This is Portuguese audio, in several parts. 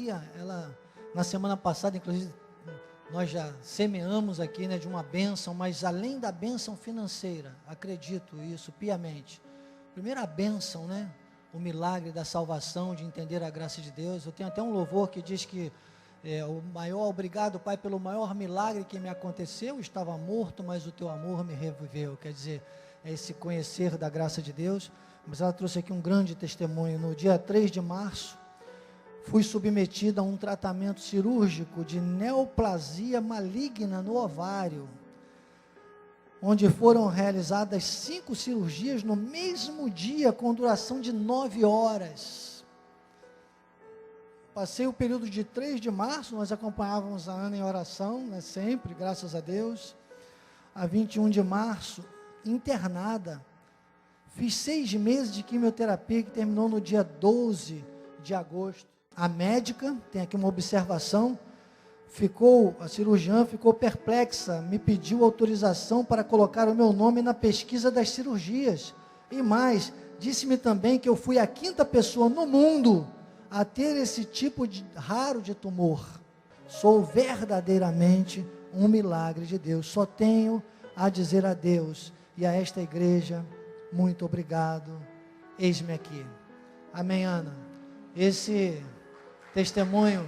Maria, ela, na semana passada, inclusive, nós já semeamos aqui, né, de uma bênção, mas além da bênção financeira, acredito isso piamente. Primeira bênção, né, o milagre da salvação, de entender a graça de Deus. Eu tenho até um louvor que diz que o maior, obrigado, Pai, pelo maior milagre que me aconteceu. Estava morto, mas o teu amor me reviveu. Quer dizer, é esse conhecer da graça de Deus. Mas ela trouxe aqui um grande testemunho. No dia 3 de março, fui submetida a um tratamento cirúrgico de neoplasia maligna no ovário, onde foram realizadas 5 cirurgias no mesmo dia, com duração de 9 horas. Passei o período de 3 de março, nós acompanhávamos a Ana em oração, né, sempre, graças a Deus. A 21 de março, internada. Fiz 6 meses de quimioterapia, que terminou no dia 12 de agosto. A médica, tem aqui uma observação, a cirurgiã ficou perplexa, me pediu autorização para colocar o meu nome na pesquisa das cirurgias. E mais, disse-me também que eu fui a 5ª pessoa no mundo a ter esse tipo raro de tumor. Sou verdadeiramente um milagre de Deus. Só tenho a dizer a Deus e a esta igreja, muito obrigado, eis-me aqui. Amém, Ana? Esse testemunho,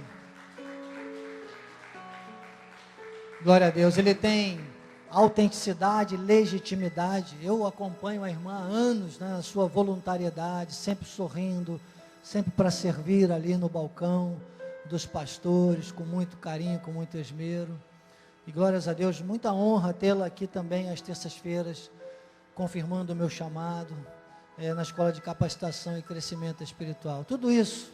glória a Deus, ele tem autenticidade, legitimidade. Eu acompanho a irmã há anos, né, na sua voluntariedade, sempre sorrindo, sempre para servir ali no balcão dos pastores, com muito carinho, com muito esmero. E glórias a Deus, muita honra tê-la aqui também às terças-feiras, confirmando o meu chamado na Escola de Capacitação e Crescimento Espiritual. Tudo isso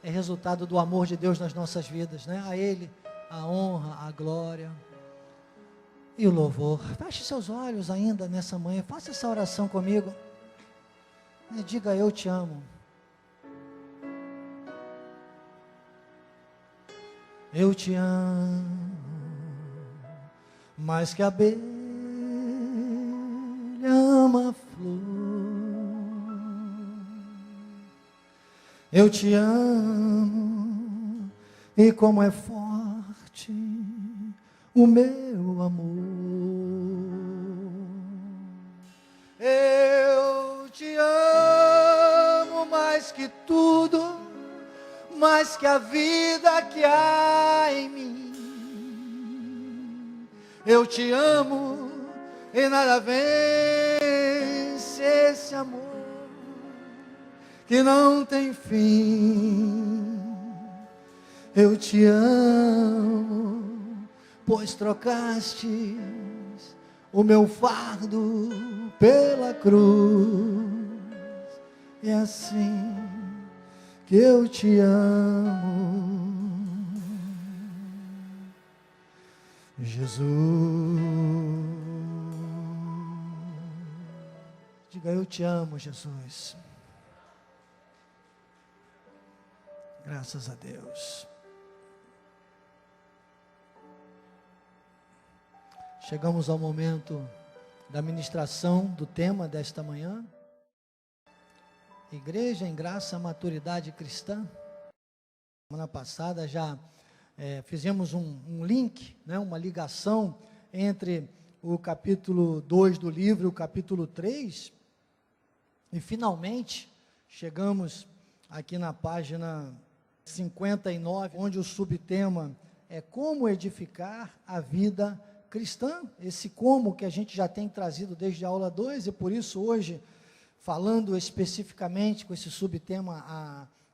é resultado do amor de Deus nas nossas vidas, né? A Ele a honra, a glória e o louvor. Feche seus olhos ainda nessa manhã, faça essa oração comigo, e diga: eu te amo. Eu te amo, mais que a abelha ama a flor. Eu te amo, e como é forte o meu amor. Eu te amo mais que tudo, mais que a vida que há em mim. Eu te amo e nada vence esse amor que não tem fim. Eu te amo, pois trocaste o meu fardo pela cruz. É assim que eu te amo, Jesus. Diga: eu te amo, Jesus. Graças a Deus. Chegamos ao momento da ministração do tema desta manhã. Igreja em Graça, Maturidade Cristã. Semana passada já fizemos um link, né, uma ligação entre o capítulo 2 do livro e o capítulo 3. E finalmente chegamos aqui na página 59, onde o subtema é como edificar a vida cristã. Esse como que a gente já tem trazido desde a aula 2, e por isso hoje, falando especificamente com esse subtema,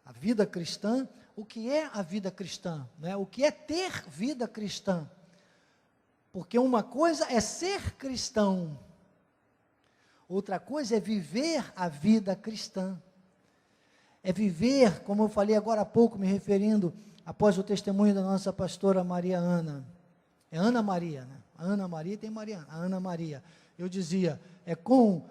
a vida cristã. O que é a vida cristã, né? O que é ter vida cristã? Porque uma coisa é ser cristão, outra coisa é viver a vida cristã. É viver, como eu falei agora há pouco, me referindo, após o testemunho da nossa pastora Maria Ana. É Ana Maria, né? A Ana Maria tem Mariana, a Ana Maria. Eu dizia, com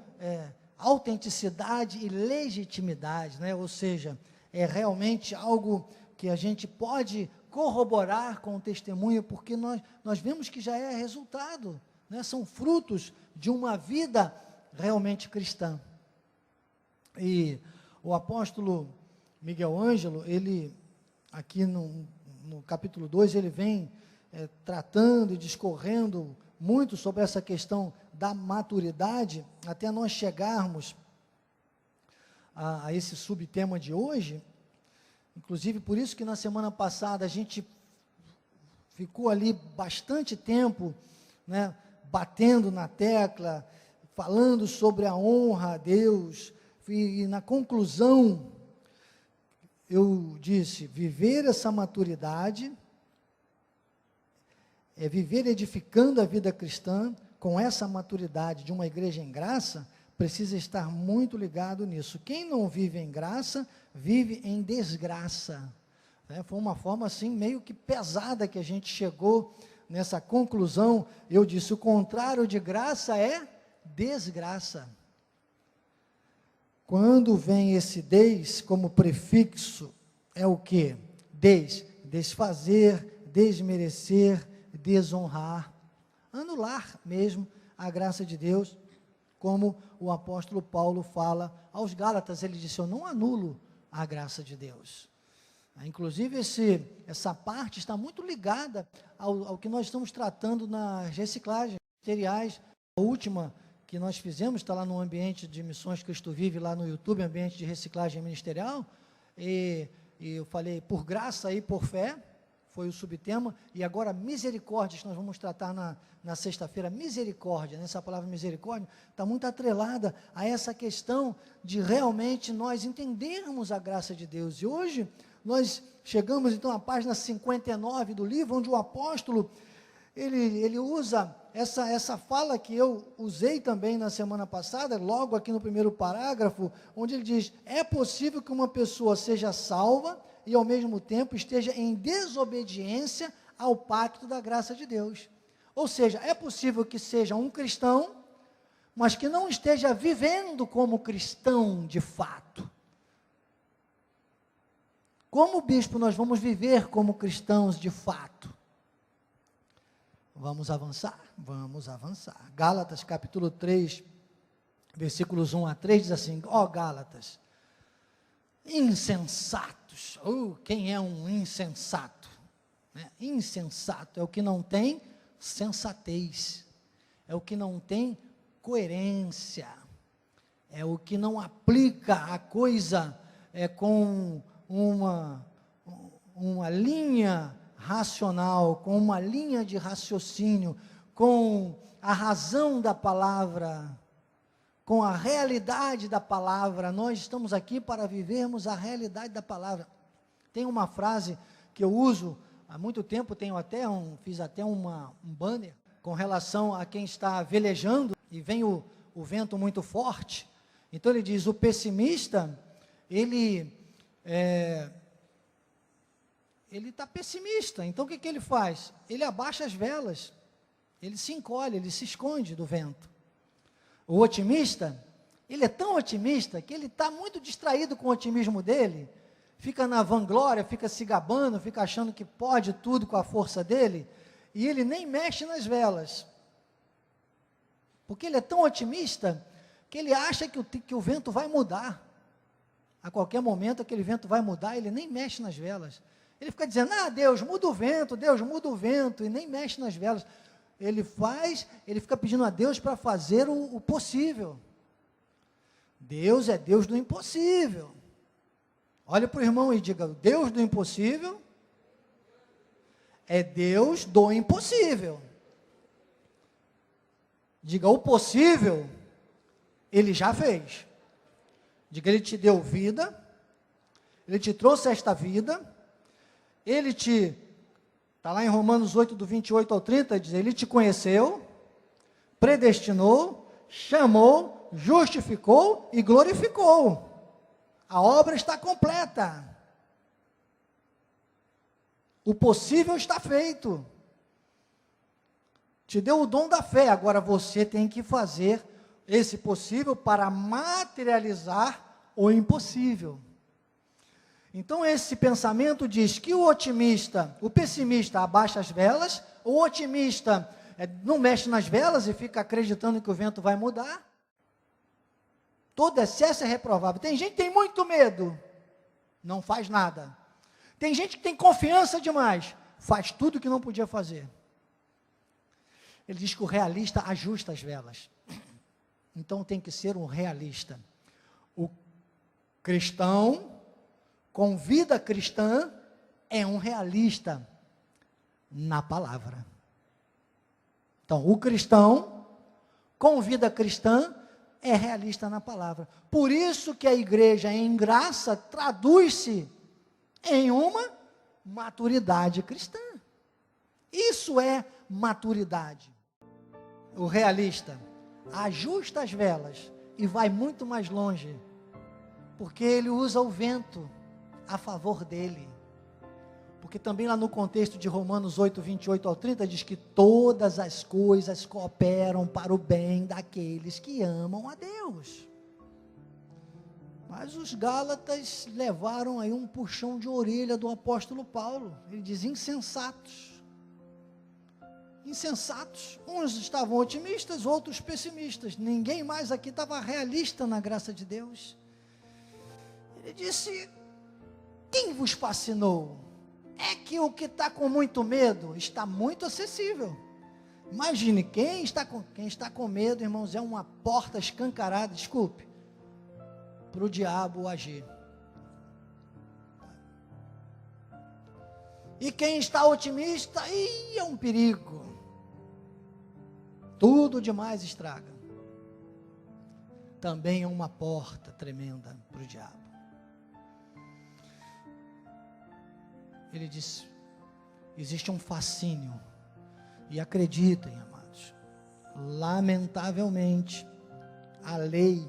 autenticidade e legitimidade, né? Ou seja, é realmente algo que a gente pode corroborar com o testemunho, porque nós vemos que já é resultado, né? São frutos de uma vida realmente cristã. E o apóstolo Miguel Ângelo, ele aqui no capítulo 2, ele vem tratando e discorrendo muito sobre essa questão da maturidade, até nós chegarmos a esse subtema de hoje. Inclusive, por isso que na semana passada a gente ficou ali bastante tempo, né, batendo na tecla, falando sobre a honra a Deus, e na conclusão, eu disse, viver essa maturidade, é viver edificando a vida cristã, com essa maturidade de uma igreja em graça, precisa estar muito ligado nisso. Quem não vive em graça, vive em desgraça. Foi uma forma assim, meio que pesada que a gente chegou nessa conclusão. Eu disse, o contrário de graça é desgraça. Quando vem esse des como prefixo, é o que? Desfazer, desmerecer, desonrar, anular mesmo a graça de Deus, como o apóstolo Paulo fala aos Gálatas. Ele disse, eu não anulo a graça de Deus. Inclusive, essa parte está muito ligada ao que nós estamos tratando nas reciclagens materiais. A última que nós fizemos, está lá no ambiente de Missões Cristo Vive, lá no YouTube, ambiente de reciclagem ministerial, e eu falei, por graça e por fé, foi o subtema, e agora misericórdia, que nós vamos tratar na sexta-feira. Misericórdia, essa palavra misericórdia, está muito atrelada a essa questão de realmente nós entendermos a graça de Deus. E hoje, nós chegamos então à página 59 do livro, onde o apóstolo, ele usa essa fala que eu usei também na semana passada, logo aqui no primeiro parágrafo, onde ele diz, é possível que uma pessoa seja salva e ao mesmo tempo esteja em desobediência ao pacto da graça de Deus. Ou seja, é possível que seja um cristão, mas que não esteja vivendo como cristão de fato. Como, bispo, nós vamos viver como cristãos de fato? Vamos avançar? Vamos avançar. Gálatas capítulo 3, versículos 1 a 3, diz assim, ó Gálatas, insensatos. Quem é um insensato? Insensato é o que não tem sensatez, é o que não tem coerência, é o que não aplica a coisa com uma linha racional, com uma linha de raciocínio, com a razão da palavra, com a realidade da palavra. Nós estamos aqui para vivermos a realidade da palavra. Tem uma frase que eu uso há muito tempo, fiz até um banner com relação a quem está velejando e vem o vento muito forte. Então ele diz, o pessimista, ele está pessimista. Então o que ele faz? Ele abaixa as velas, ele se encolhe, ele se esconde do vento. O otimista, ele é tão otimista que ele está muito distraído com o otimismo dele, fica na vanglória, fica se gabando, fica achando que pode tudo com a força dele, e ele nem mexe nas velas, porque ele é tão otimista, que ele acha que o vento vai mudar, a qualquer momento aquele vento vai mudar, ele nem mexe nas velas, ele fica dizendo, Deus muda o vento, e nem mexe nas velas. Ele fica pedindo a Deus para fazer o possível. Deus é Deus do impossível. Olha para o irmão e diga, Deus do impossível é Deus do impossível. Diga, o possível, Ele já fez. Diga, Ele te deu vida, Ele te trouxe esta vida, está lá em Romanos 8, do 28 ao 30, diz, Ele te conheceu, predestinou, chamou, justificou e glorificou. A obra está completa. O possível está feito. Te deu o dom da fé, agora você tem que fazer esse possível para materializar o impossível. Então esse pensamento diz que o pessimista abaixa as velas, o otimista não mexe nas velas e fica acreditando que o vento vai mudar. Todo excesso é reprovável. Tem gente que tem muito medo, não faz nada. Tem gente que tem confiança demais, faz tudo o que não podia fazer. Ele diz que o realista ajusta as velas. Então tem que ser um realista. O cristão, com vida cristã, é um realista na palavra. Então, o cristão, com vida cristã, é realista na palavra. Por isso que a igreja em graça traduz-se em uma maturidade cristã. Isso é maturidade. O realista ajusta as velas e vai muito mais longe, porque ele usa o vento a favor dele. Porque também lá no contexto de Romanos 8, 28 ao 30, diz que todas as coisas cooperam para o bem daqueles que amam a Deus. Mas os Gálatas levaram aí um puxão de orelha do apóstolo Paulo. Ele diz, insensatos. Insensatos. Uns estavam otimistas, outros pessimistas. Ninguém mais aqui estava realista na graça de Deus. Ele disse, quem vos fascinou? É que o que está com muito medo está muito acessível. Imagine, quem está com medo, irmãos, é uma porta escancarada, desculpe, para o diabo agir. E quem está otimista, é um perigo. Tudo demais estraga. Também é uma porta tremenda para o diabo. Ele disse, existe um fascínio, e acreditem, amados, lamentavelmente, a lei,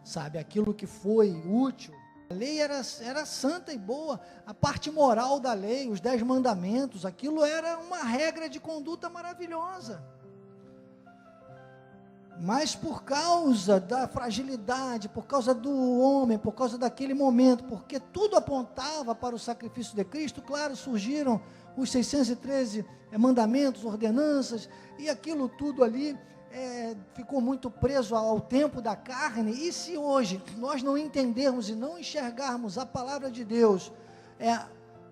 sabe, aquilo que foi útil, a lei era santa e boa, a parte moral da lei, os 10 mandamentos, aquilo era uma regra de conduta maravilhosa. Mas por causa da fragilidade, por causa do homem, por causa daquele momento, porque tudo apontava para o sacrifício de Cristo, claro, surgiram os 613 mandamentos, ordenanças, e aquilo tudo ali ficou muito preso ao tempo da carne. E se hoje nós não entendermos e não enxergarmos a palavra de Deus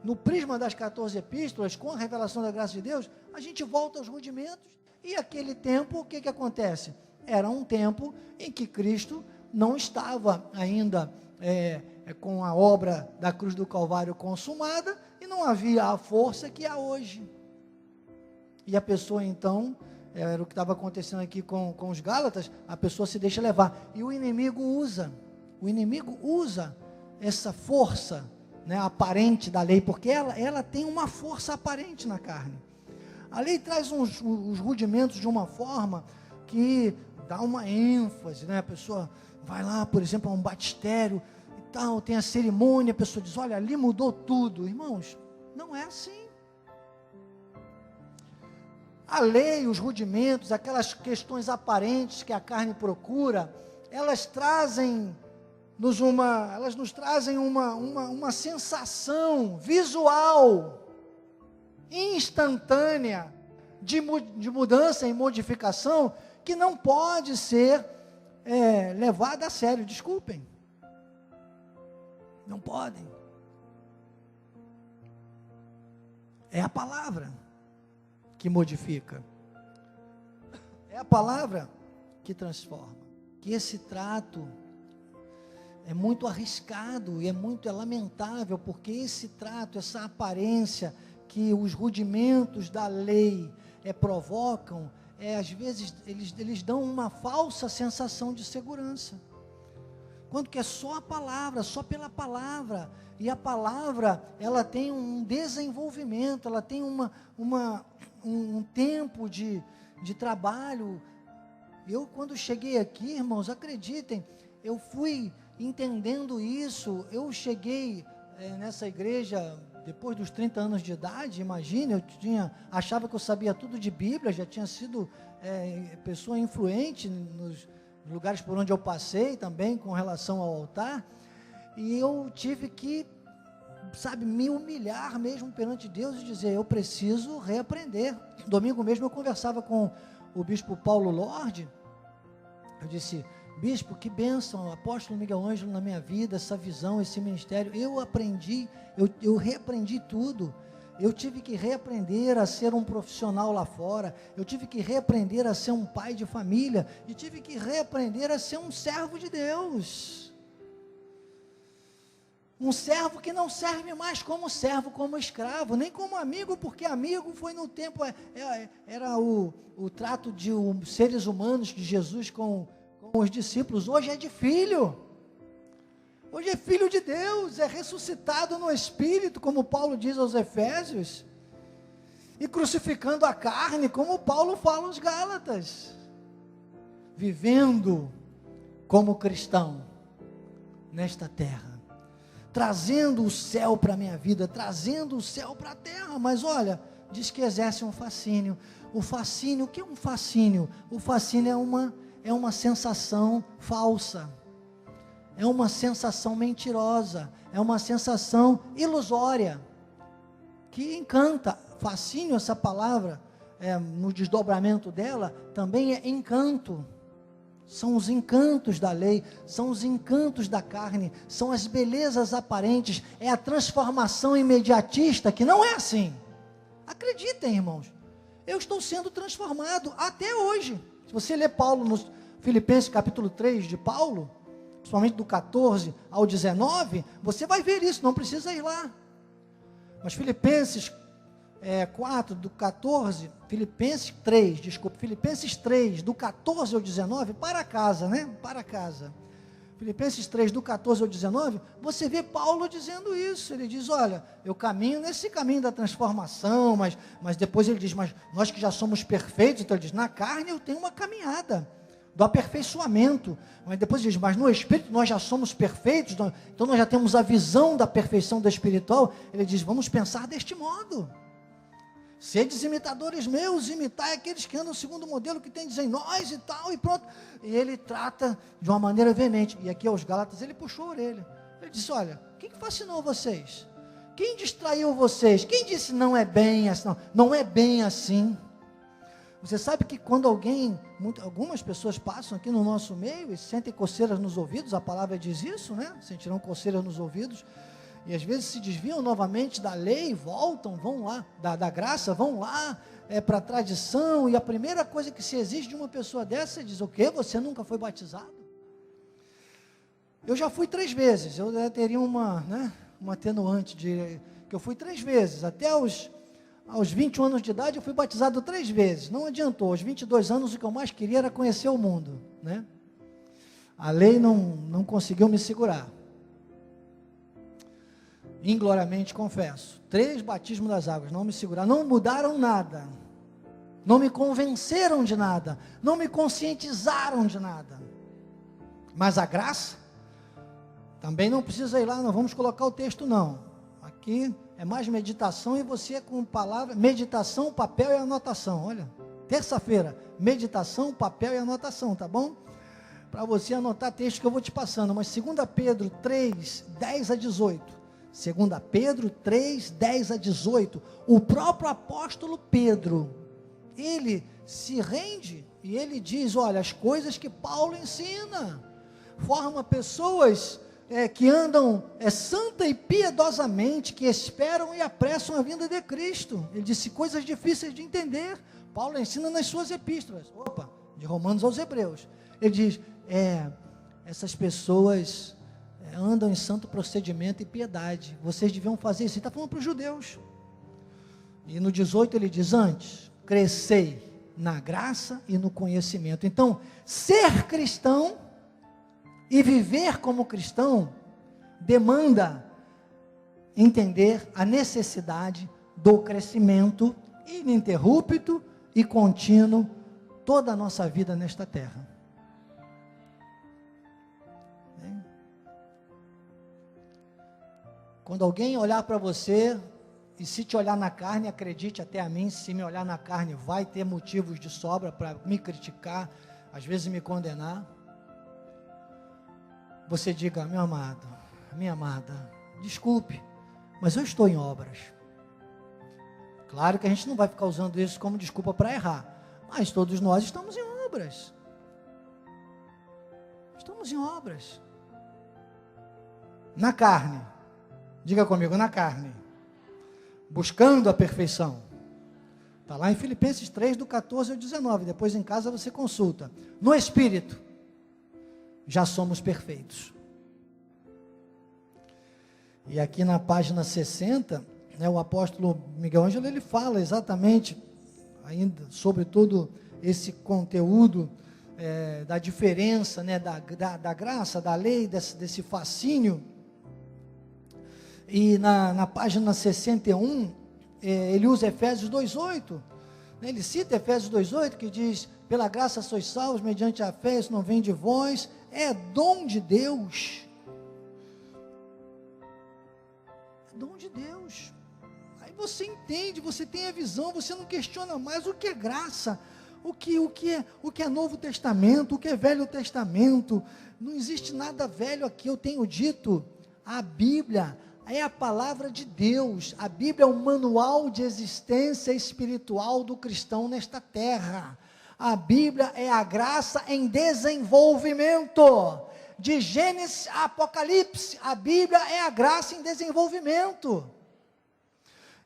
no prisma das 14 epístolas, com a revelação da graça de Deus, a gente volta aos rudimentos. E aquele tempo, o que acontece? Era um tempo em que Cristo não estava ainda com a obra da cruz do Calvário consumada, e não havia a força que há hoje. E a pessoa então, era o que estava acontecendo aqui com os Gálatas, a pessoa se deixa levar, e o inimigo usa essa força, né, aparente da lei, porque ela tem uma força aparente na carne. A lei traz os rudimentos de uma forma que dá uma ênfase, né? A pessoa vai lá, por exemplo, a um batistério e tal, tem a cerimônia, a pessoa diz, olha, ali mudou tudo. Irmãos, não é assim. A lei, os rudimentos, aquelas questões aparentes que a carne procura, elas nos trazem uma sensação visual, instantânea, de mudança e modificação, que não pode ser levada a sério, desculpem. Não podem. É a palavra que modifica. É a palavra que transforma. Que esse trato é muito arriscado e é lamentável, porque esse trato, essa aparência que os rudimentos da lei provocam, às vezes eles dão uma falsa sensação de segurança, quando que é só a palavra, só pela palavra, e a palavra, ela tem um desenvolvimento, ela tem um tempo de trabalho. Eu, quando cheguei aqui, irmãos, acreditem, eu fui entendendo isso. Eu cheguei nessa igreja depois dos 30 anos de idade, imagine, achava que eu sabia tudo de Bíblia, já tinha sido pessoa influente nos lugares por onde eu passei também, com relação ao altar, e eu tive que, me humilhar mesmo perante Deus e dizer, eu preciso reaprender. Domingo mesmo eu conversava com o bispo Paulo Lorde, eu disse, bispo, que bênção, apóstolo Miguel Ângelo na minha vida, essa visão, esse ministério. Eu aprendi, eu reaprendi tudo. Eu tive que reaprender a ser um profissional lá fora, eu tive que reaprender a ser um pai de família, e tive que reaprender a ser um servo de Deus. Um servo que não serve mais como servo, como escravo, nem como amigo, porque amigo foi no tempo, era o trato de seres humanos de Jesus com os discípulos. Hoje é de filho. Hoje é filho de Deus, é ressuscitado no Espírito, como Paulo diz aos Efésios, e crucificando a carne, como Paulo fala aos Gálatas, vivendo como cristão nesta terra, trazendo o céu para a minha vida, trazendo o céu para a terra. Mas olha, diz que exerce um fascínio. O fascínio, o que é um fascínio? O fascínio é uma sensação falsa, é uma sensação mentirosa, é uma sensação ilusória, que encanta. Fascínio, essa palavra, no desdobramento dela, também é encanto. São os encantos da lei, são os encantos da carne, são as belezas aparentes, é a transformação imediatista, que não é assim. Acreditem, irmãos, eu estou sendo transformado até hoje. Se você ler Paulo no Filipenses capítulo 3 de Paulo, principalmente do 14 ao 19, você vai ver isso, não precisa ir lá. Mas Filipenses 4, do 14, Filipenses 3, do 14 ao 19, para casa, né? Para casa. Filipenses 3, do 14 ao 19, você vê Paulo dizendo isso. Ele diz, olha, eu caminho nesse caminho da transformação, mas depois ele diz, mas nós que já somos perfeitos, então ele diz, na carne eu tenho uma caminhada do aperfeiçoamento, mas depois diz, mas no Espírito nós já somos perfeitos, então nós já temos a visão da perfeição do espiritual. Ele diz, vamos pensar deste modo, sedes imitadores meus, imitai aqueles que andam segundo o modelo que tem em nós e tal, e pronto. E ele trata de uma maneira veemente, e aqui aos Gálatas ele puxou a orelha, ele disse, olha, quem fascinou vocês? Quem distraiu vocês? Quem disse não é bem assim? Não é bem assim. Você sabe que quando algumas pessoas passam aqui no nosso meio e sentem coceiras nos ouvidos, a palavra diz isso, né? Sentirão coceiras nos ouvidos, e às vezes se desviam novamente da lei, voltam, vão lá, da graça, vão lá, para a tradição, e a primeira coisa que se exige de uma pessoa dessa, diz, o quê? Você nunca foi batizado? Eu já fui 3 vezes, eu teria uma atenuante, que eu fui 3 vezes, até aos 21 anos de idade eu fui batizado 3 vezes, não adiantou. Aos 22 anos o que eu mais queria era conhecer o mundo, né? A lei não conseguiu me segurar, ingloriamente confesso. 3 batismos das águas, não me seguraram, não mudaram nada, não me convenceram de nada, não me conscientizaram de nada, mas a graça, também não precisa ir lá, não vamos colocar o texto não, aqui é mais meditação, e você com palavra, meditação, papel e anotação. Olha, terça-feira, meditação, papel e anotação, tá bom? Para você anotar texto que eu vou te passando. Mas 2 Pedro 3, 10 a 18. 2 Pedro 3, 10 a 18. O próprio apóstolo Pedro, ele se rende e ele diz, olha, as coisas que Paulo ensina, forma pessoas que andam santa e piedosamente, que esperam e apressam a vinda de Cristo. Ele disse coisas difíceis de entender. Paulo ensina nas suas epístolas, de Romanos aos Hebreus. Ele diz, essas pessoas andam em santo procedimento e piedade. Vocês deviam fazer isso. Ele está falando para os judeus. E no 18 ele diz, antes, crescei na graça e no conhecimento. Então, ser cristão e viver como cristão demanda entender a necessidade do crescimento ininterrupto e contínuo toda a nossa vida nesta terra. Quando alguém olhar para você, e se te olhar na carne, acredite até a mim, se me olhar na carne, vai ter motivos de sobra para me criticar, às vezes me condenar. Você diga, meu amado, minha amada, desculpe, mas eu estou em obras. Claro que a gente não vai ficar usando isso como desculpa para errar, mas todos nós estamos em obras. Estamos em obras. Na carne. Diga comigo, na carne. Buscando a perfeição. Está lá em Filipenses 3, do 14 ao 19. Depois em casa você consulta. No Espírito, já somos perfeitos. E aqui na página 60, o apóstolo Miguel Ângelo, ele fala exatamente ainda sobre todo esse conteúdo da diferença, da graça, da lei, desse fascínio. E na página 61, ele usa Efésios 2,8, ele cita Efésios 2,8, que diz, pela graça sois salvos, mediante a fé, isso não vem de vós, é dom de Deus. É dom de Deus. Aí você entende, você tem a visão, você não questiona mais o que é graça, o que é Novo Testamento, o que é Velho Testamento. Não existe nada velho aqui. Eu tenho dito, a Bíblia é a palavra de Deus. A Bíblia é um manual de existência espiritual do cristão nesta terra. A Bíblia é a graça em desenvolvimento. De Gênesis a Apocalipse, a Bíblia é a graça em desenvolvimento.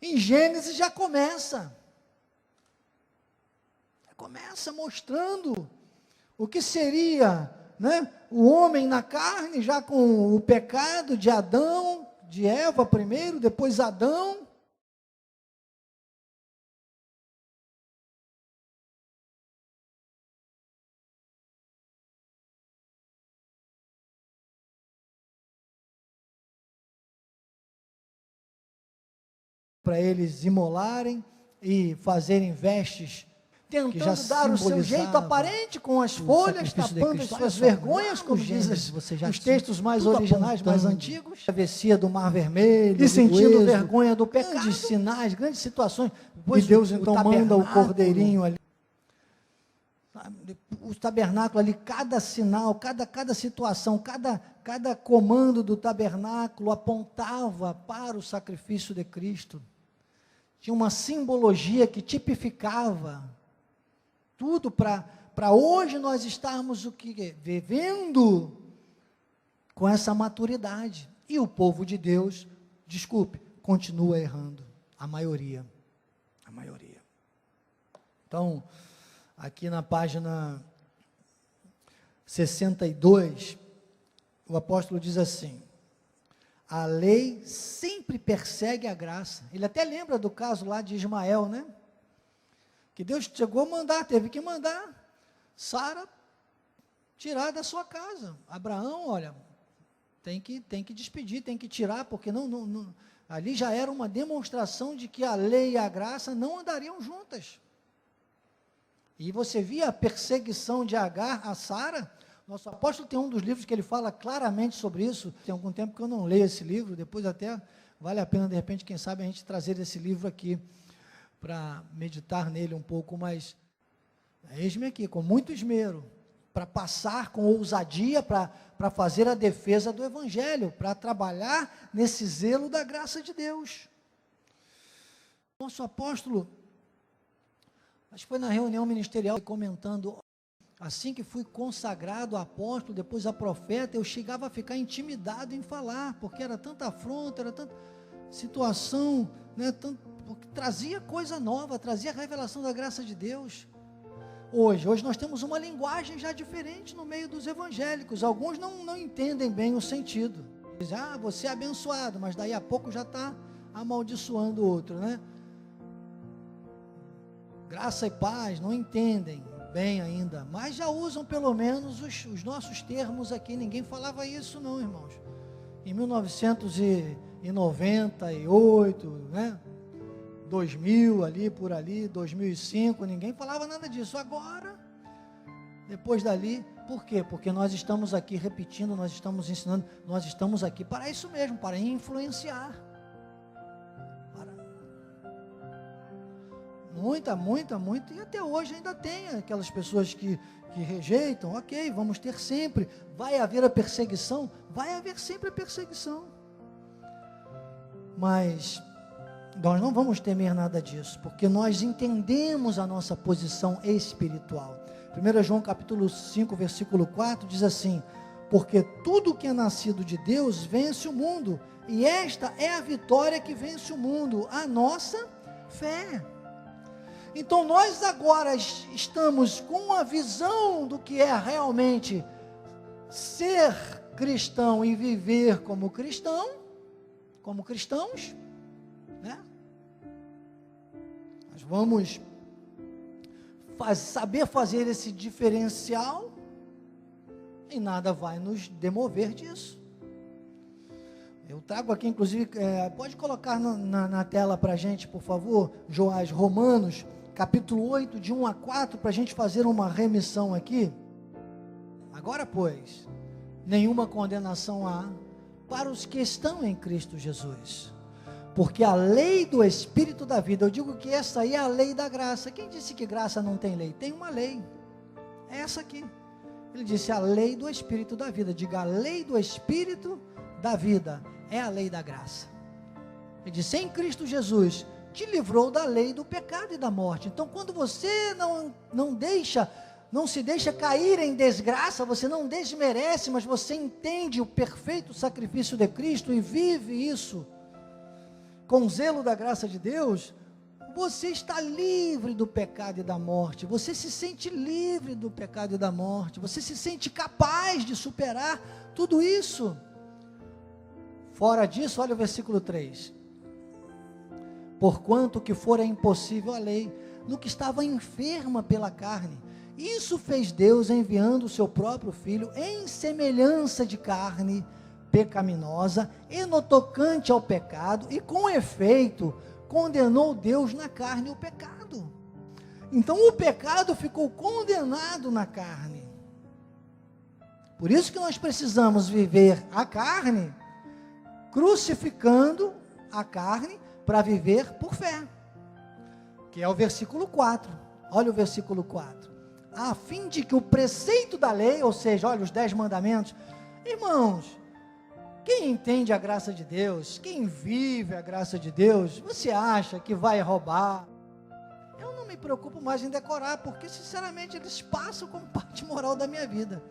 Em Gênesis já começa mostrando o que seria, o homem na carne, já com o pecado de Adão, de Eva primeiro, depois Adão. Para eles imolarem e fazerem vestes, tentando dar o seu jeito aparente com as folhas, tapando as suas vergonhas, como diz os textos mais originais, mais antigos. Travessia do Mar Vermelho, e sentindo vergonha do pecado. Grandes sinais, grandes situações. Depois e Deus então manda o cordeirinho ali. O tabernáculo ali, cada sinal, cada situação, cada comando do tabernáculo apontava para o sacrifício de Cristo. Tinha uma simbologia que tipificava tudo para hoje nós estarmos vivendo com essa maturidade. E o povo de Deus, continua errando. A maioria. Então, aqui na página 62, o apóstolo diz assim: a lei sempre persegue a graça. Ele até lembra do caso lá de Ismael, que Deus chegou a mandar, teve que mandar Sara tirar da sua casa. Abraão, olha, tem que despedir, tem que tirar, porque não, ali já era uma demonstração de que a lei e a graça não andariam juntas. E você via a perseguição de Agar a Sara. Nosso apóstolo tem um dos livros que ele fala claramente sobre isso. Tem algum tempo que eu não leio esse livro, depois até vale a pena, de repente, quem sabe, a gente trazer esse livro aqui, para meditar nele um pouco, mas eis-me aqui, com muito esmero, para passar com ousadia, para fazer a defesa do Evangelho, para trabalhar nesse zelo da graça de Deus. Nosso apóstolo, acho que foi na reunião ministerial, comentando, assim que fui consagrado apóstolo, depois a profeta, eu chegava a ficar intimidado em falar, porque era tanta afronta, era tanta situação, porque trazia coisa nova, trazia a revelação da graça de Deus. Hoje nós temos uma linguagem já diferente no meio dos evangélicos. Alguns não entendem bem o sentido. Dizem, você é abençoado, mas daí a pouco já está amaldiçoando o outro, Graça e paz, não entendem bem ainda, mas já usam pelo menos os nossos termos aqui. Ninguém falava isso não, irmãos. Em 1998, 2000 ali, por ali, 2005, ninguém falava nada disso. Agora, depois dali, por quê? Porque nós estamos aqui repetindo, nós estamos ensinando, nós estamos aqui para isso mesmo, para influenciar. Muita, e até hoje ainda tem aquelas pessoas que rejeitam. Ok, vamos ter sempre, vai haver a perseguição, vai haver sempre a perseguição, mas nós não vamos temer nada disso, porque nós entendemos a nossa posição espiritual. 1 João capítulo 5, versículo 4, diz assim: porque tudo que é nascido de Deus vence o mundo, e esta é a vitória que vence o mundo, a nossa fé. Então nós agora estamos com a visão do que é realmente ser cristão e viver como cristão, como cristãos, né? Nós vamos saber fazer esse diferencial e nada vai nos demover disso. Eu trago aqui, inclusive, pode colocar na tela para a gente, por favor, Joás, Romanos, capítulo 8, de 1 a 4, para a gente fazer uma remissão aqui. Agora, pois, nenhuma condenação há para os que estão em Cristo Jesus, porque a lei do Espírito da vida, eu digo que essa aí é a lei da graça. Quem disse que graça não tem lei? Tem uma lei, é essa aqui. Ele disse a lei do Espírito da vida. Diga, a lei do Espírito da vida é a lei da graça. Ele disse, em Cristo Jesus te livrou da lei do pecado e da morte. Então quando você não se deixa cair em desgraça, você não desmerece, mas você entende o perfeito sacrifício de Cristo e vive isso com zelo da graça de Deus, você está livre do pecado e da morte, você se sente livre do pecado e da morte, você se sente capaz de superar tudo isso. Fora disso, olha o versículo 3, porquanto que fora impossível a lei, no que estava enferma pela carne, isso fez Deus enviando o seu próprio Filho em semelhança de carne pecaminosa e no tocante ao pecado, e com efeito condenou Deus na carne o pecado. Então o pecado ficou condenado na carne. Por isso que nós precisamos viver a carne, crucificando a carne para viver por fé, que é o versículo 4. Olha o versículo 4. A fim de que o preceito da lei, ou seja, olha os 10 mandamentos, irmãos, quem entende a graça de Deus, quem vive a graça de Deus, você acha que vai roubar? Eu não me preocupo mais em decorar, porque sinceramente eles passam como parte moral da minha vida.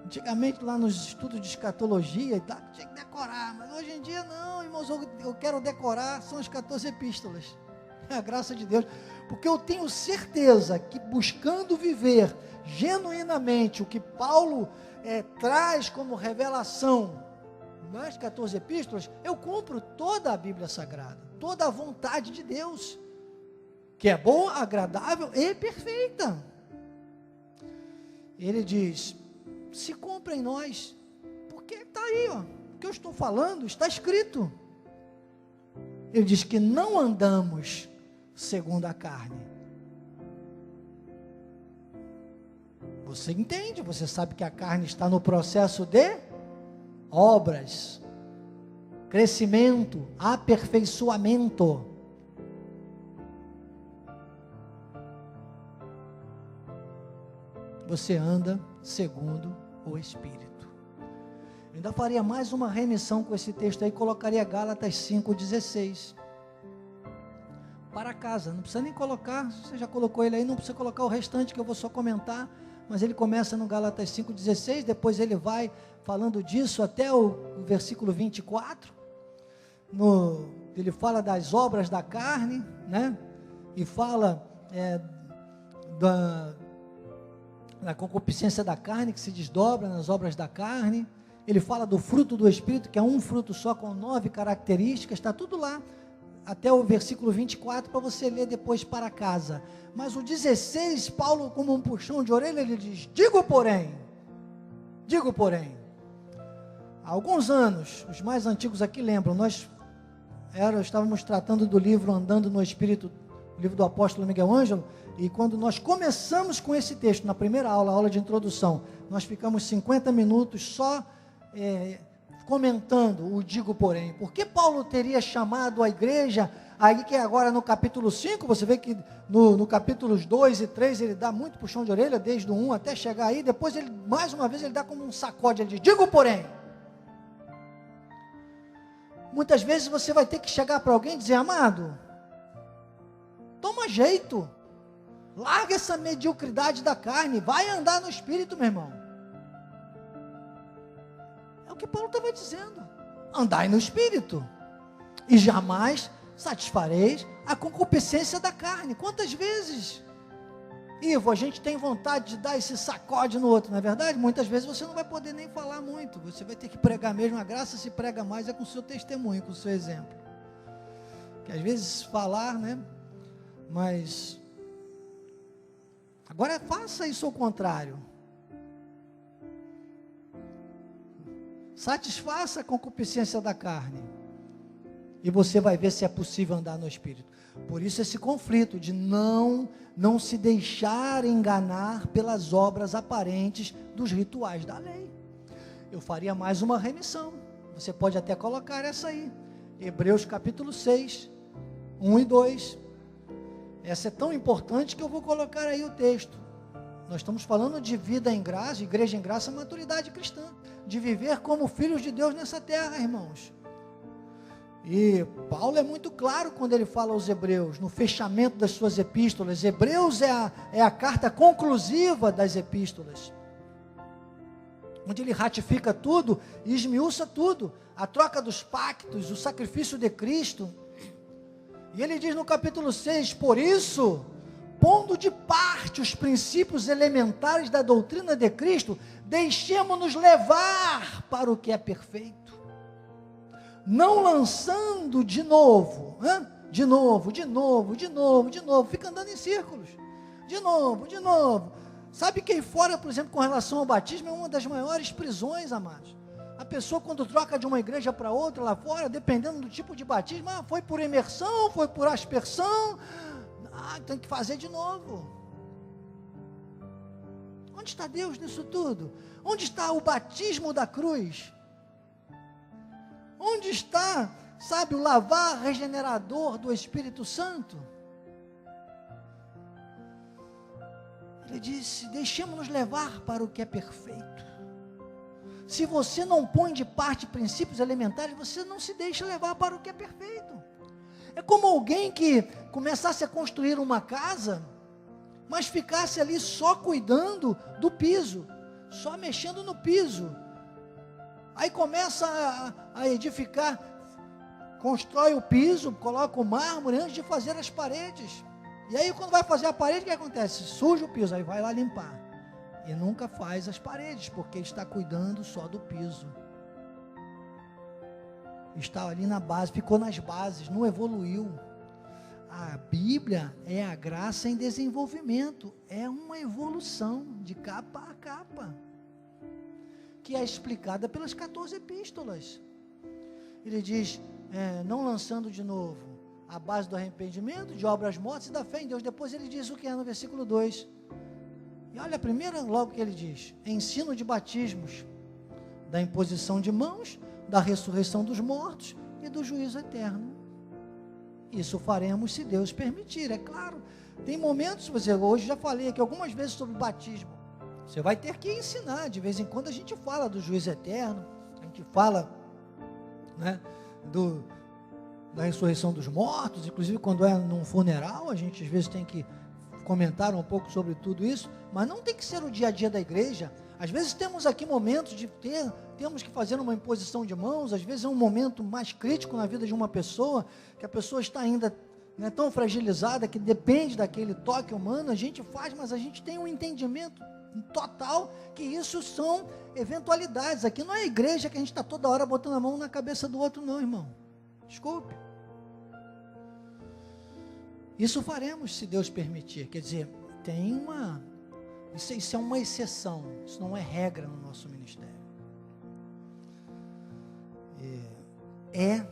Antigamente lá nos estudos de escatologia e tal, tinha que decorar, mas hoje em dia não, irmãos, eu quero decorar, são as 14 epístolas, é a graça de Deus, porque eu tenho certeza que buscando viver genuinamente o que Paulo traz como revelação, nas 14 epístolas, eu cumpro toda a Bíblia Sagrada, toda a vontade de Deus, que é boa, agradável e perfeita. Ele diz, se cumpra em nós, porque está aí, ó, o que eu estou falando, está escrito. Ele diz que não andamos segundo a carne. Você entende, você sabe que a carne está no processo de obras, crescimento, aperfeiçoamento. Você anda segundo o Espírito. Eu ainda faria mais uma remissão com esse texto aí, colocaria Gálatas 5,16. Para casa, não precisa nem colocar, você já colocou ele aí, não precisa colocar o restante que eu vou só comentar, mas ele começa no Gálatas 5,16, depois ele vai falando disso até o versículo 24, ele fala das obras da carne, né? E fala da concupiscência da carne, que se desdobra nas obras da carne. Ele fala do fruto do Espírito, que é um fruto só com 9 características, está tudo lá, até o versículo 24, para você ler depois para casa. Mas o 16, Paulo, como um puxão de orelha, ele diz, digo porém, há alguns anos, os mais antigos aqui lembram, nós estávamos tratando do livro Andando no Espírito, o livro do apóstolo Miguel Ângelo, e quando nós começamos com esse texto, na primeira aula, a aula de introdução, nós ficamos 50 minutos só comentando o digo porém. Por que Paulo teria chamado a igreja, aí que agora no capítulo 5, você vê que no capítulos 2 e 3, ele dá muito puxão de orelha, desde o 1 até chegar aí, depois ele, mais uma vez, ele dá como um sacode, ele diz, digo porém. Muitas vezes você vai ter que chegar para alguém e dizer, amado, toma jeito, larga essa mediocridade da carne, vai andar no Espírito, meu irmão. que Paulo estava dizendo. Andai no Espírito, e jamais satisfareis a concupiscência da carne. Quantas vezes, Ivo, a gente tem vontade de dar esse sacode no outro, não é verdade? Muitas vezes você não vai poder nem falar muito, você vai ter que pregar mesmo. A graça se prega mais é com o seu testemunho, com o seu exemplo. Que às vezes falar, né? Mas agora faça isso ao contrário. Satisfaça a concupiscência da carne, e você vai ver se é possível andar no Espírito. Por isso esse conflito de não se deixar enganar pelas obras aparentes dos rituais da lei. Eu faria mais uma remissão, você pode até colocar essa aí, Hebreus capítulo 6, 1 e 2, essa é tão importante que eu vou colocar aí o texto. Nós estamos falando de vida em graça, igreja em graça, maturidade cristã, de viver como filhos de Deus nessa terra, irmãos. E Paulo é muito claro quando ele fala aos Hebreus, no fechamento das suas epístolas. Hebreus é a carta conclusiva das epístolas, onde ele ratifica tudo e esmiuça tudo, a troca dos pactos, o sacrifício de Cristo. E ele diz no capítulo 6, por isso, pondo de parte os princípios elementares da doutrina de Cristo, deixemo-nos levar para o que é perfeito, não lançando de novo, fica andando em círculos, de novo. Sabe que aí fora, por exemplo, com relação ao batismo, é uma das maiores prisões, amados. A pessoa, quando troca de uma igreja para outra lá fora, dependendo do tipo de batismo, foi por imersão, foi por aspersão, tem que fazer de novo. Onde está Deus nisso tudo? Onde está o batismo da cruz? Onde está, sabe, o lavar regenerador do Espírito Santo? Ele disse, deixemos-nos levar para o que é perfeito. Se você não põe de parte princípios elementares, você não se deixa levar para o que é perfeito. É como alguém que começasse a construir uma casa, mas ficasse ali só cuidando do piso, só mexendo no piso. Aí começa a edificar, constrói o piso, coloca o mármore antes de fazer as paredes. E aí quando vai fazer a parede, o que acontece? Suja o piso, aí vai lá limpar. E nunca faz as paredes, porque está cuidando só do piso. Está ali na base, ficou nas bases, não evoluiu. A Bíblia é a graça em desenvolvimento, é uma evolução de capa a capa, que é explicada pelas 14 epístolas. Ele diz, não lançando de novo a base do arrependimento, de obras mortas e da fé em Deus. Depois ele diz o que é no versículo 2. E olha a primeira logo que ele diz, ensino de batismos, da imposição de mãos, da ressurreição dos mortos e do juízo eterno. Isso faremos se Deus permitir, é claro. Tem momentos, hoje já falei aqui algumas vezes sobre batismo, você vai ter que ensinar, de vez em quando a gente fala do juízo eterno, a gente fala, né, da ressurreição dos mortos, inclusive quando é num funeral, a gente às vezes tem que comentar um pouco sobre tudo isso, mas não tem que ser o dia a dia da igreja. Às vezes temos aqui momentos temos que fazer uma imposição de mãos, às vezes é um momento mais crítico na vida de uma pessoa, que a pessoa está ainda tão fragilizada, que depende daquele toque humano, a gente faz, mas a gente tem um entendimento total, que isso são eventualidades. Aqui não é a igreja que a gente está toda hora botando a mão na cabeça do outro, não, irmão, desculpe. Isso faremos se Deus permitir, quer dizer, isso é uma exceção, isso não é regra no nosso ministério. É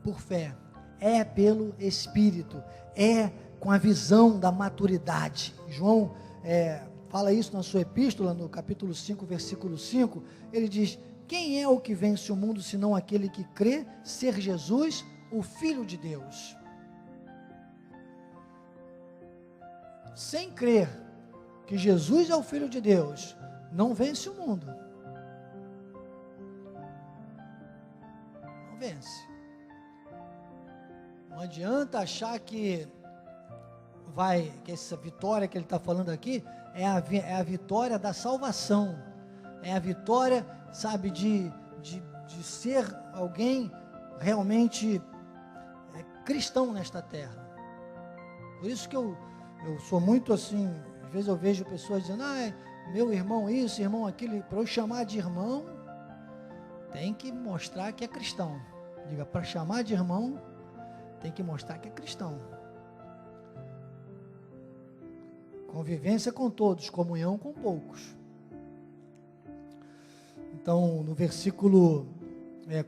por fé, é pelo Espírito, é com a visão da maturidade. João fala isso na sua epístola, no capítulo 5, versículo 5, ele diz, quem é o que vence o mundo, senão aquele que crê ser Jesus, o Filho de Deus? Sem crer que Jesus é o Filho de Deus, não vence o mundo. Não vence. Não adianta achar que essa vitória que ele está falando aqui é a vitória da salvação, é a vitória, sabe, de ser alguém realmente cristão nesta terra. Por isso que eu sou muito assim, às vezes eu vejo pessoas dizendo, meu irmão isso, irmão aquilo, para eu chamar de irmão, tem que mostrar que é cristão. Diga, para chamar de irmão, tem que mostrar que é cristão. Convivência com todos, comunhão com poucos. Então, no versículo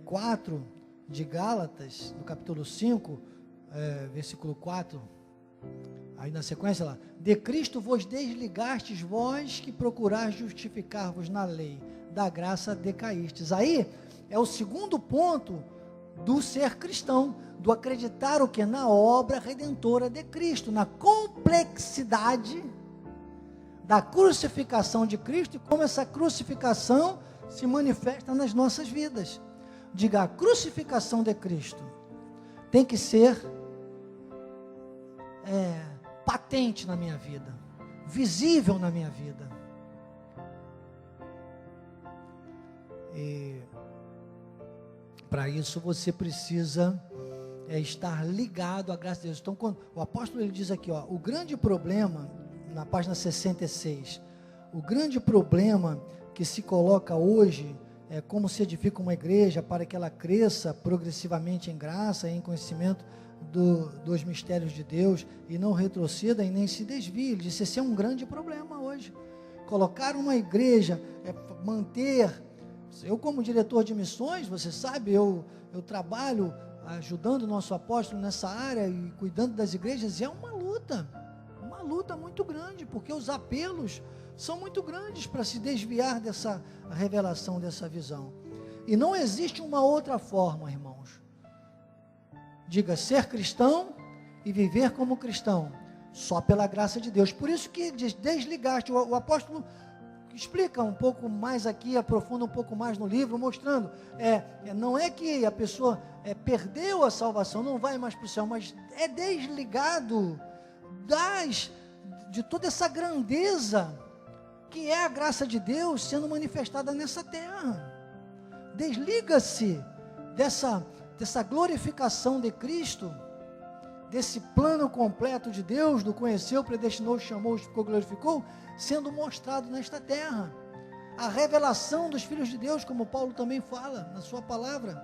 4 de Gálatas, no capítulo 5, versículo 4, aí na sequência lá, de Cristo vos desligastes, vós que procurais justificar-vos na lei, da graça decaístes. Aí é o segundo ponto do ser cristão, do acreditar o que? Na obra redentora de Cristo, na complexidade da crucificação de Cristo e como essa crucificação se manifesta nas nossas vidas. Diga, a crucificação de Cristo tem que ser patente na minha vida, visível na minha vida. E para isso você precisa estar ligado à graça de Deus. Então, quando o apóstolo ele diz aqui, o grande problema, na página 66, o grande problema que se coloca hoje é como se edifica uma igreja para que ela cresça progressivamente em graça e em conhecimento dos mistérios de Deus e não retroceda e nem se desvie. Ele disse, esse é um grande problema hoje. Colocar uma igreja, manter... Eu como diretor de missões, você sabe, eu trabalho ajudando o nosso apóstolo nessa área e cuidando das igrejas, e é uma luta muito grande, porque os apelos são muito grandes para se desviar dessa revelação, dessa visão. E não existe uma outra forma, irmãos. Diga, ser cristão e viver como cristão, só pela graça de Deus. Por isso que desligaste, o apóstolo explica um pouco mais aqui, aprofunda um pouco mais no livro, mostrando, não é que a pessoa perdeu a salvação, não vai mais para o céu, mas é desligado de toda essa grandeza que é a graça de Deus sendo manifestada nessa terra. Desliga-se dessa glorificação de Cristo, desse plano completo de Deus, do conheceu, predestinou, chamou, justificou, glorificou, sendo mostrado nesta terra. A revelação dos filhos de Deus, como Paulo também fala na sua palavra,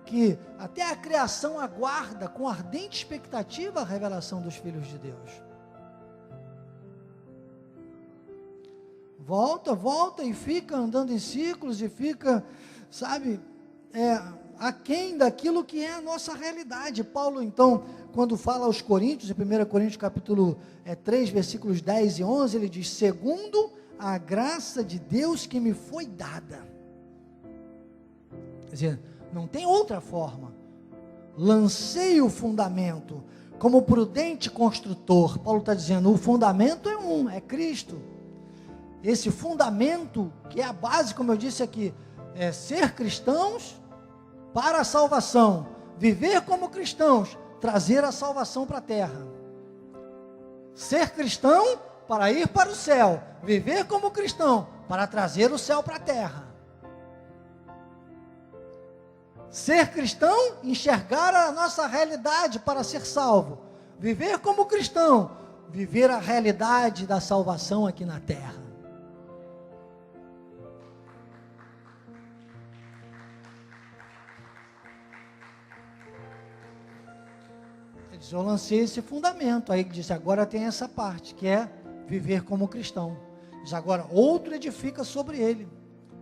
que até a criação aguarda com ardente expectativa a revelação dos filhos de Deus. Volta e fica andando em círculos e fica, sabe, aquém daquilo que é a nossa realidade. Paulo, então, quando fala aos Coríntios, em 1 Coríntios capítulo 3, versículos 10 e 11, ele diz, segundo a graça de Deus que me foi dada. Quer dizer, não tem outra forma. Lancei o fundamento, como prudente construtor. Paulo está dizendo, o fundamento é Cristo. Esse fundamento, que é a base, como eu disse aqui, é ser cristãos para a salvação, viver como cristãos, trazer a salvação para a terra. Ser cristão para ir para o céu, viver como cristão para trazer o céu para a terra. Ser cristão, enxergar a nossa realidade para ser salvo, viver como cristão, viver a realidade da salvação aqui na terra. Eu lancei esse fundamento, aí que disse, agora tem essa parte, que é viver como cristão. Diz, agora outro edifica sobre ele.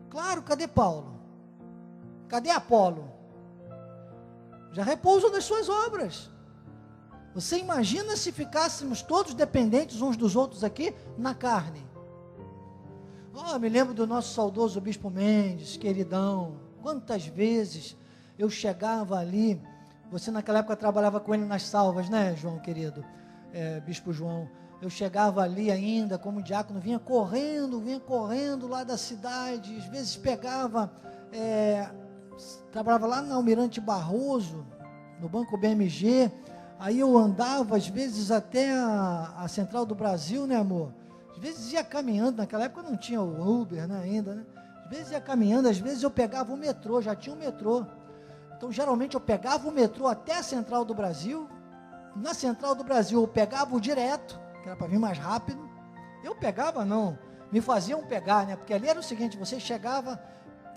Claro, cadê Paulo? Cadê Apolo? Já repousam das suas obras. Você imagina se ficássemos todos dependentes uns dos outros aqui, na carne. Me lembro do nosso saudoso Bispo Mendes, queridão, quantas vezes eu chegava ali. Você naquela época trabalhava com ele nas salvas, né, João querido? Bispo João. Eu chegava ali ainda como diácono, vinha correndo lá da cidade, às vezes pegava, trabalhava lá na Almirante Barroso, no Banco BMG, aí eu andava às vezes até a Central do Brasil, né amor? Às vezes ia caminhando, naquela época não tinha o Uber, né, ainda, né? Às vezes ia caminhando, às vezes eu pegava o metrô, já tinha um metrô. Então, geralmente eu pegava o metrô até a Central do Brasil. Na Central do Brasil eu pegava o direto, que era para vir mais rápido. Eu pegava não, me faziam pegar, né? Porque ali era o seguinte, você chegava,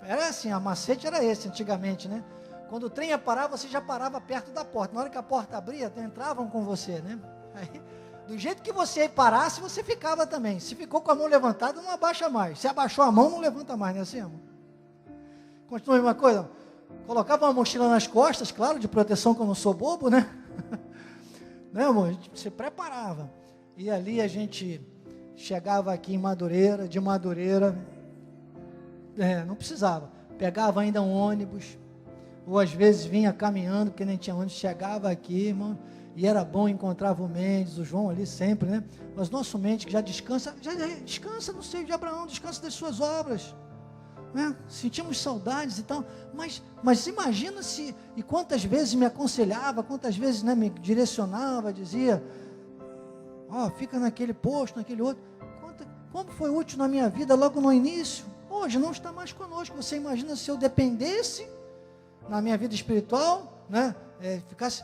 era assim, a macete era esse antigamente, né? Quando o trem ia parar, você já parava perto da porta. Na hora que a porta abria, entravam com você, né? Aí, do jeito que você parasse, você ficava também. Se ficou com a mão levantada, não abaixa mais. Se abaixou a mão, não levanta mais, né, assim, amor? Continua a mesma coisa. Colocava uma mochila nas costas, claro, de proteção, que eu não sou bobo, né? Né, amor? A gente se preparava. E ali a gente chegava aqui em Madureira, de Madureira, não precisava. Pegava ainda um ônibus, ou às vezes vinha caminhando, porque nem tinha ônibus, chegava aqui, irmão, e era bom, encontrava o Mendes, o João ali sempre, né? Mas nosso Mendes que já descansa no seio de Abraão, descansa das suas obras, né? Sentimos saudades e tal, mas imagina se, e quantas vezes me aconselhava, quantas vezes, né, me direcionava, dizia, fica naquele posto, naquele outro, como foi útil na minha vida logo no início. Hoje não está mais conosco. Você imagina se eu dependesse na minha vida espiritual, né, ficasse,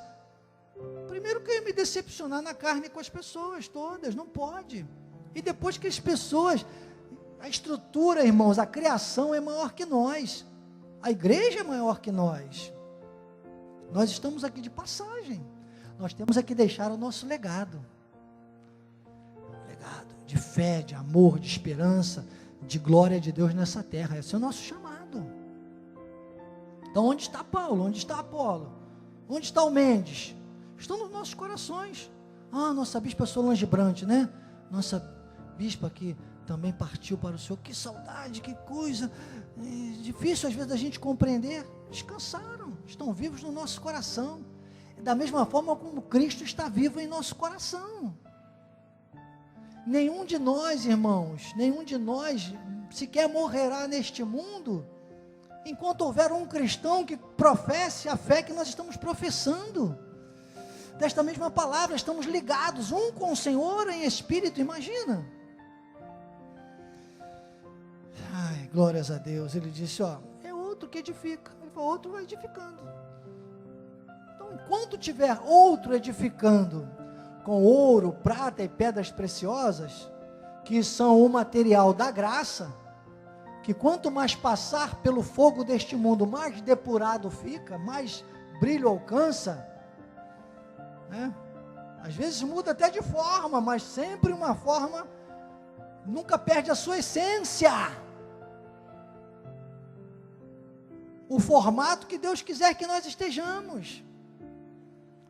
primeiro que eu ia me decepcionar na carne com as pessoas todas, não pode, e depois que as pessoas, a estrutura, irmãos, a criação é maior que nós, a igreja é maior que nós estamos aqui de passagem, nós temos aqui deixar o nosso legado de fé, de amor, de esperança, de glória de Deus nessa terra. Esse é o nosso chamado. Então, onde está Paulo? Onde está Apolo? Onde está o Mendes? Estão nos nossos corações. Nossa bispa Solange Brant, né? Nossa bispa que também partiu para o Senhor. Que saudade, que coisa difícil às vezes da gente compreender. Descansaram, estão vivos no nosso coração. Da mesma forma como Cristo está vivo em nosso coração. Nenhum de nós, irmãos, sequer morrerá neste mundo, enquanto houver um cristão que professe a fé que nós estamos professando. Desta mesma palavra, estamos ligados um com o Senhor em espírito, imagina. Ai, glórias a Deus. Ele disse, é outro que edifica. Ele falou, outro vai edificando. Então, enquanto tiver outro edificando, com ouro, prata e pedras preciosas, que são o material da graça, que quanto mais passar pelo fogo deste mundo, mais depurado fica, mais brilho alcança, né? Às vezes muda até de forma, mas sempre uma forma, nunca perde a sua essência, o formato que Deus quiser que nós estejamos.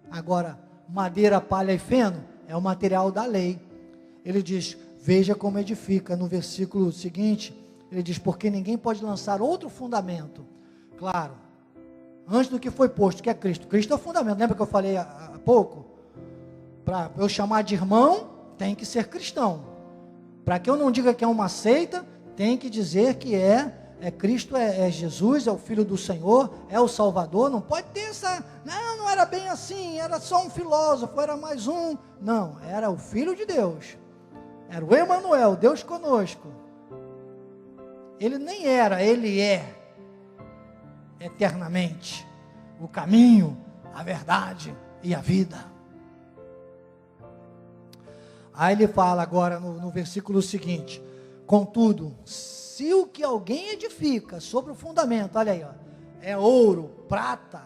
Agora, madeira, palha e feno é o material da lei. Ele diz, veja como edifica. No versículo seguinte, ele diz, porque ninguém pode lançar outro fundamento, claro, antes do que foi posto, que é Cristo. Cristo é o fundamento. Lembra que eu falei há pouco? Para eu chamar de irmão, tem que ser cristão. Para que eu não diga que é uma seita, tem que dizer que Cristo é Jesus, é o Filho do Senhor, é o Salvador. Não pode ter essa, não era bem assim, era só um filósofo, era mais um. Não, era o Filho de Deus, era o Emanuel, Deus conosco. Ele nem era, ele é eternamente o caminho, a verdade e a vida. Aí ele fala agora no versículo seguinte, contudo, se o que alguém edifica sobre o fundamento, olha aí, é ouro, prata,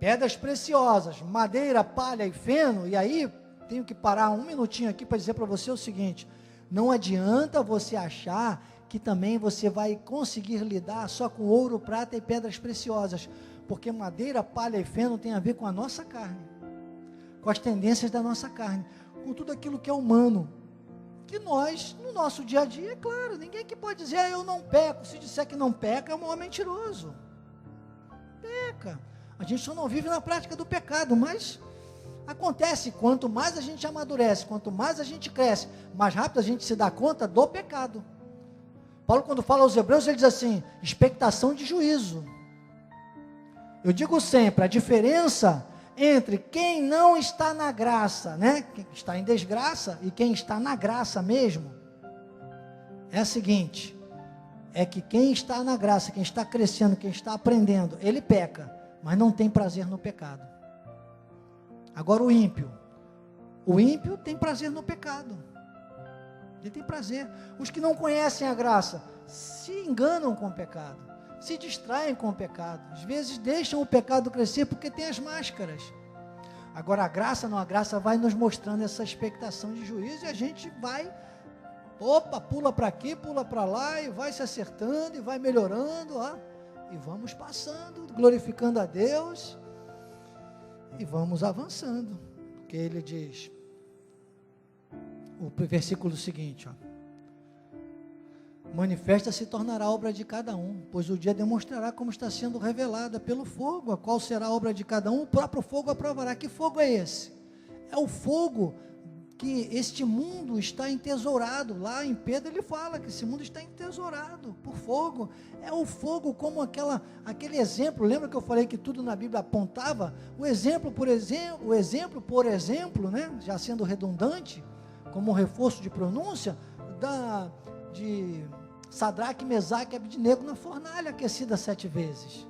pedras preciosas, madeira, palha e feno, e aí tenho que parar um minutinho aqui para dizer para você o seguinte, não adianta você achar que também você vai conseguir lidar só com ouro, prata e pedras preciosas, porque madeira, palha e feno tem a ver com a nossa carne, com as tendências da nossa carne, com tudo aquilo que é humano, que nós, no nosso dia a dia, é claro, ninguém que pode dizer, eu não peco, se disser que não peca, é um homem mentiroso, peca, a gente só não vive na prática do pecado, mas acontece, quanto mais a gente amadurece, quanto mais a gente cresce, mais rápido a gente se dá conta do pecado. Paulo, quando fala aos Hebreus, ele diz assim, expectação de juízo. Eu digo sempre, a diferença entre quem não está na graça, né, quem está em desgraça, e quem está na graça mesmo, é a seguinte, é que quem está na graça, quem está crescendo, quem está aprendendo, ele peca, mas não tem prazer no pecado. Agora o ímpio tem prazer no pecado, ele tem prazer. Os que não conhecem a graça, se enganam com o pecado, se distraem com o pecado, às vezes deixam o pecado crescer, porque tem as máscaras. Agora a graça não, a graça vai nos mostrando essa expectação de juízo, e a gente vai, pula para aqui, pula para lá, e vai se acertando, e vai melhorando, e vamos passando, glorificando a Deus, e vamos avançando, porque ele diz, o versículo seguinte, manifesta se tornará obra de cada um, pois o dia demonstrará como está sendo revelada pelo fogo, a qual será a obra de cada um, o próprio fogo aprovará. Que fogo é esse? É o fogo que este mundo está entesourado. Lá em Pedro ele fala que esse mundo está entesourado por fogo. É o fogo como aquele exemplo, lembra que eu falei que tudo na Bíblia apontava? O exemplo, por exemplo, né, já sendo redundante, como um reforço de pronúncia, de Sadraque, Mesaque e Abednego na fornalha aquecida 7 vezes.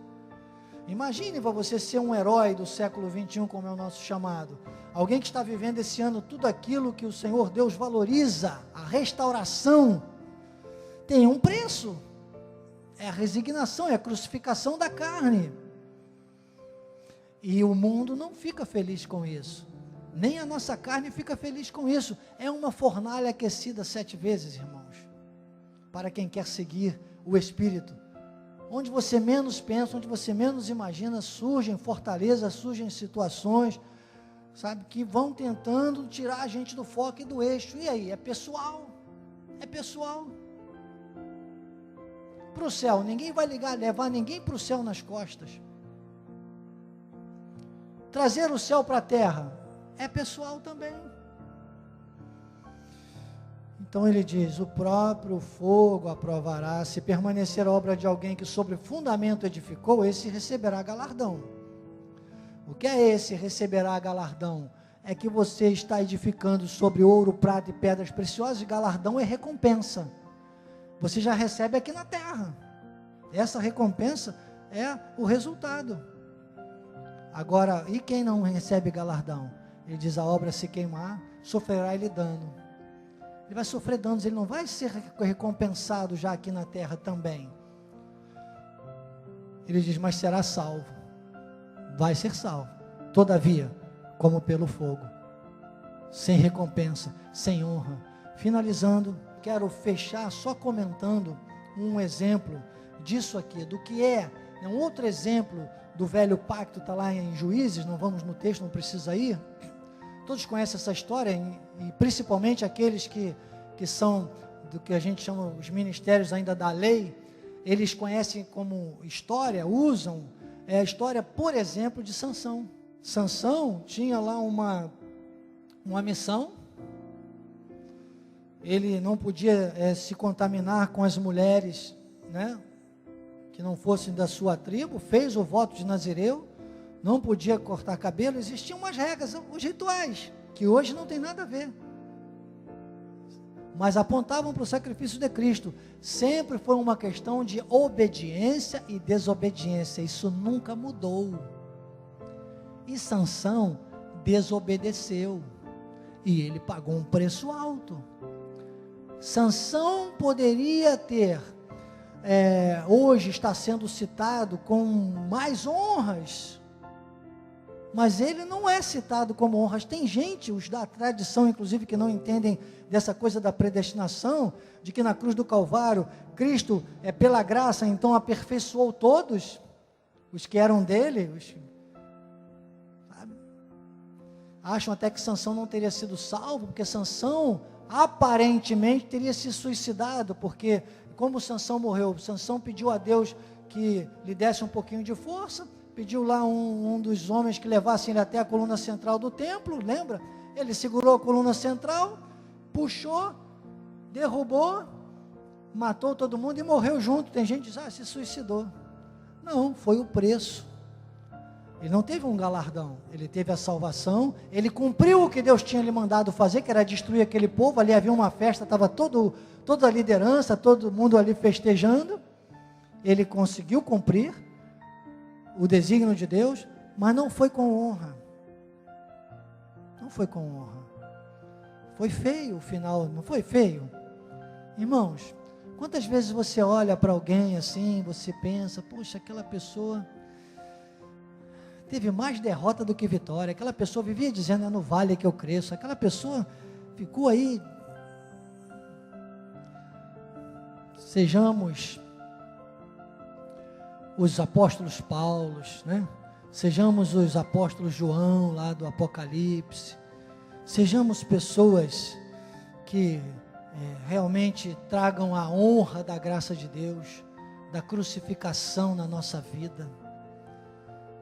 Imagine para você ser um herói do século 21, como é o nosso chamado, alguém que está vivendo esse ano tudo aquilo que o Senhor Deus valoriza, a restauração, tem um preço, é a resignação, é a crucificação da carne, e o mundo não fica feliz com isso, nem a nossa carne fica feliz com isso. É uma fornalha aquecida 7 vezes, irmãos, para quem quer seguir o Espírito. Onde você menos pensa, onde você menos imagina, surgem fortalezas, surgem situações, sabe, que vão tentando tirar a gente do foco e do eixo. E aí, é pessoal, para o céu, ninguém vai levar ninguém para o céu nas costas. Trazer o céu para a terra, é pessoal também. Então ele diz, o próprio fogo aprovará, se permanecer a obra de alguém que sobre fundamento edificou, esse receberá galardão. O que é esse receberá galardão? É que você está edificando sobre ouro, prata e pedras preciosas, e galardão é recompensa. Você já recebe aqui na terra. Essa recompensa é o resultado. Agora, e quem não recebe galardão? Ele diz, a obra se queimar, sofrerá ele dano. Ele vai sofrer danos, ele não vai ser recompensado já aqui na terra também. Ele diz, mas será salvo. Vai ser salvo. Todavia, como pelo fogo. Sem recompensa, sem honra. Finalizando, quero fechar só comentando um exemplo disso aqui, do que é um outro exemplo do velho pacto, está lá em Juízes, não vamos no texto, não precisa ir. Todos conhecem essa história, e principalmente aqueles que são do que a gente chama os ministérios ainda da lei, eles conhecem como história, usam a história, por exemplo, de Sansão. Sansão tinha lá uma missão, ele não podia se contaminar com as mulheres, né, que não fossem da sua tribo, fez o voto de Nazireu, não podia cortar cabelo, existiam umas regras, os rituais, que hoje não tem nada a ver, mas apontavam para o sacrifício de Cristo. Sempre foi uma questão de obediência e desobediência, isso nunca mudou. E Sansão desobedeceu, e ele pagou um preço alto. Sansão poderia ter, hoje está sendo citado com mais honras, mas ele não é citado como honras. Tem gente, os da tradição inclusive, que não entendem dessa coisa da predestinação, de que na cruz do Calvário, Cristo, pela graça, então aperfeiçoou todos, os que eram dele, sabe? Acham até que Sansão não teria sido salvo, porque Sansão, aparentemente, teria se suicidado, porque como Sansão morreu, Sansão pediu a Deus que lhe desse um pouquinho de força, pediu lá um dos homens que levasse ele até a coluna central do templo, lembra? Ele segurou a coluna central, puxou, derrubou, matou todo mundo e morreu junto. Tem gente que diz, se suicidou. Não, foi o preço. Ele não teve um galardão, ele teve a salvação, ele cumpriu o que Deus tinha lhe mandado fazer, que era destruir aquele povo. Ali havia uma festa, estava toda a liderança, todo mundo ali festejando. Ele conseguiu cumprir o desígnio de Deus, mas não foi com honra. Não foi com honra. Foi feio o final, não foi feio? Irmãos, quantas vezes você olha para alguém assim, você pensa, poxa, aquela pessoa teve mais derrota do que vitória, aquela pessoa vivia dizendo, é no vale que eu cresço, aquela pessoa ficou aí. Sejamos os apóstolos Paulos, né? Sejamos os apóstolos João lá do Apocalipse, sejamos pessoas que realmente tragam a honra da graça de Deus, da crucificação na nossa vida,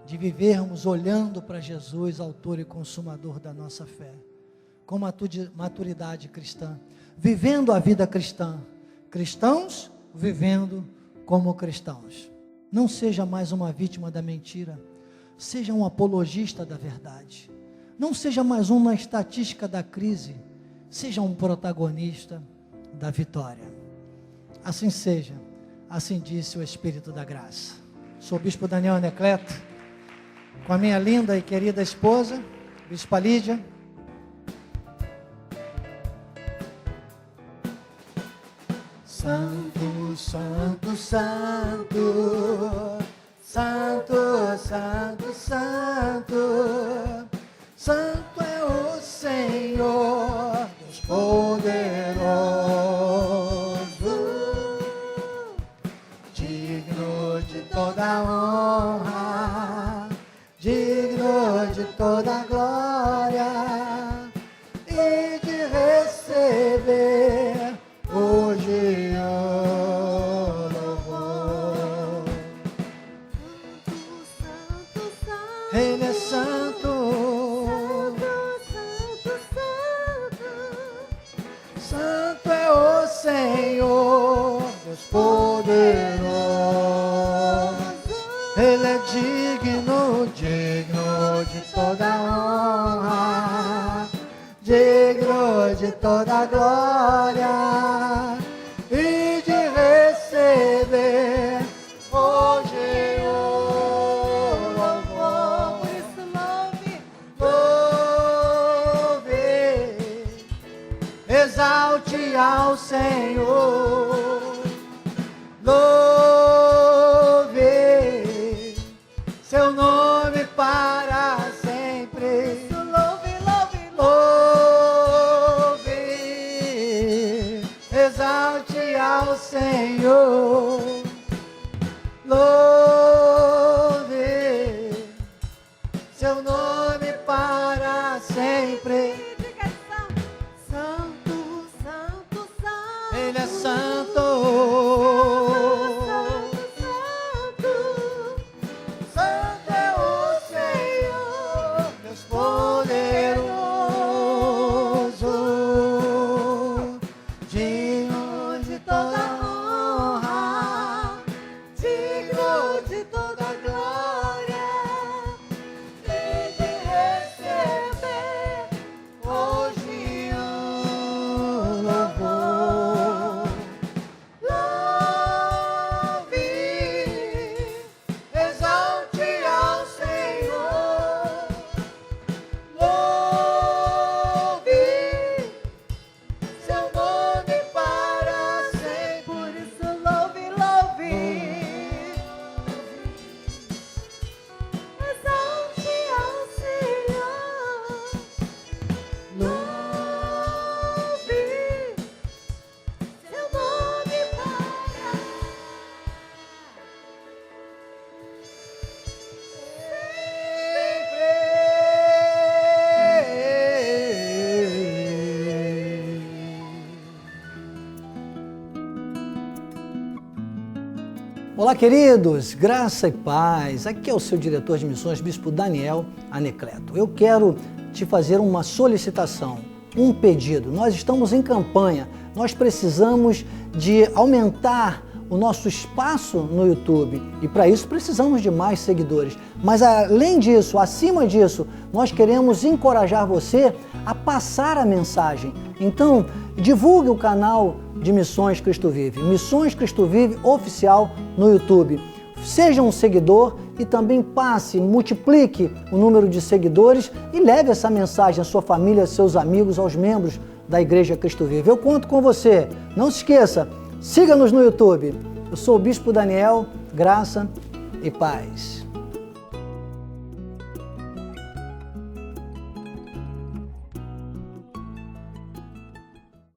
de vivermos olhando para Jesus, autor e consumador da nossa fé, com maturidade cristã, vivendo a vida cristã, cristãos vivendo como cristãos. Não seja mais uma vítima da mentira, seja um apologista da verdade. Não seja mais uma estatística da crise, seja um protagonista da vitória. Assim seja, assim disse o Espírito da Graça. Sou o Bispo Daniel Anecleto, com a minha linda e querida esposa, Bispa Lídia. Santo, Santo, Santo, Santo, Santo, Santo, Santo é o Senhor, Deus poderoso, digno de toda honra, digno de toda glória e de receber hoje o louvor. Santo, Santo, Santo, Ele é santo. Santo, Santo, Santo, Santo é o Senhor, Deus poderoso. Ele é digno, digno de toda honra, digno de toda glória e de receber hoje o louvor. Por isso louve, exalte ao Senhor, louve seu nome para sempre. Exalte ao Senhor, louve seu nome para sempre. Santo, Santo, Santo, Ele é santo. Santo, Santo é o Senhor, Deus poderoso. Olá, queridos, graça e paz. Aqui é o seu diretor de missões, Bispo Daniel Anecleto. Eu quero te fazer uma solicitação, um pedido. Nós estamos em campanha, nós precisamos de aumentar o nosso espaço no YouTube e para isso precisamos de mais seguidores. Mas além disso, acima disso, nós queremos encorajar você a passar a mensagem. Então, divulgue o canal de Missões Cristo Vive, Missões Cristo Vive Oficial no YouTube. Seja um seguidor e também passe, multiplique o número de seguidores e leve essa mensagem à sua família, aos seus amigos, aos membros da Igreja Cristo Vive. Eu conto com você. Não se esqueça, siga-nos no YouTube. Eu sou o Bispo Daniel, graça e paz.